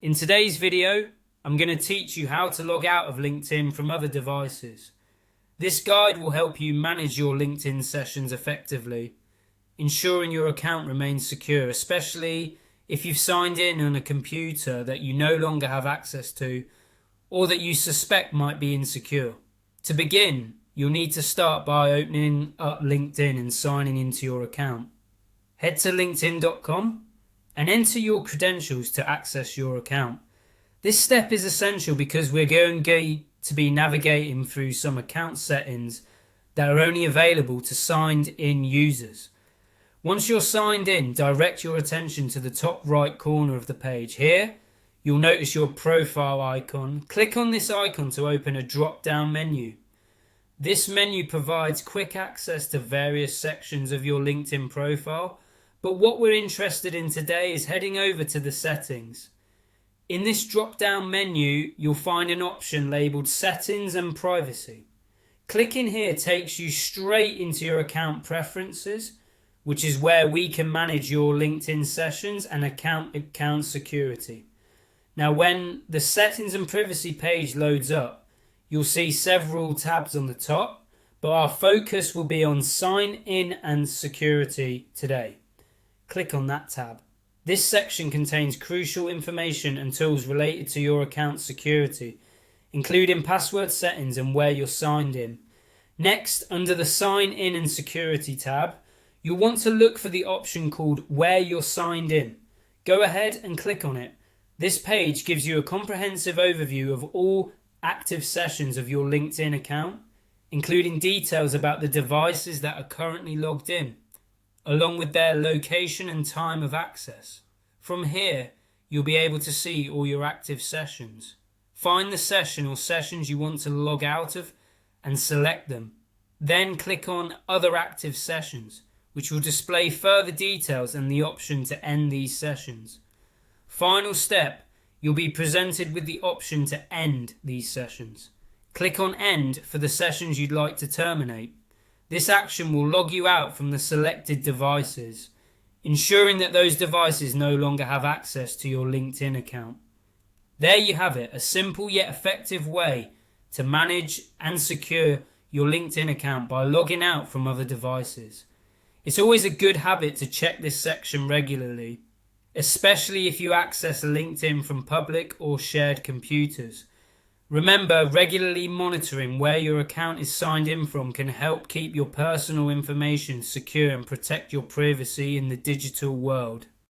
In today's video, I'm going to teach you how to log out of LinkedIn from other devices. This guide will help you manage your LinkedIn sessions effectively, ensuring your account remains secure, especially if you've signed in on a computer that you no longer have access to or that you suspect might be insecure. To begin, you'll need to start by opening up LinkedIn and signing into your account. Head to linkedin.com and enter your credentials to access your account. This step is essential because we're going to be navigating through some account settings that are only available to signed in users. Once you're signed in, direct your attention to the top right corner of the page. Here, you'll notice your profile icon. Click on this icon to open a drop-down menu. This menu provides quick access to various sections of your LinkedIn profile, but what we're interested in today is heading over to the settings. In this drop-down menu, you'll find an option labeled Settings and Privacy. Clicking here takes you straight into your account preferences, which is where we can manage your LinkedIn sessions and account security. Now, when the Settings and Privacy page loads up, you'll see several tabs on the top, but our focus will be on Sign In and Security today. Click on that tab. This section contains crucial information and tools related to your account security, including password settings and where you're signed in. Next, under the Sign In and Security tab, you'll want to look for the option called Where You're Signed In. Go ahead and click on it. This page gives you a comprehensive overview of all active sessions of your LinkedIn account, including details about the devices that are currently logged in, along with their location and time of access. From here, you'll be able to see all your active sessions. Find the session or sessions you want to log out of and select them. Then click on Other Active Sessions, which will display further details and the option to end these sessions. Final step, you'll be presented with the option to end these sessions. Click on End for the sessions you'd like to terminate. This action will log you out from the selected devices, ensuring that those devices no longer have access to your LinkedIn account. There you have it, a simple yet effective way to manage and secure your LinkedIn account by logging out from other devices. It's always a good habit to check this section regularly, especially if you access LinkedIn from public or shared computers. Remember, regularly monitoring where your account is signed in from can help keep your personal information secure and protect your privacy in the digital world.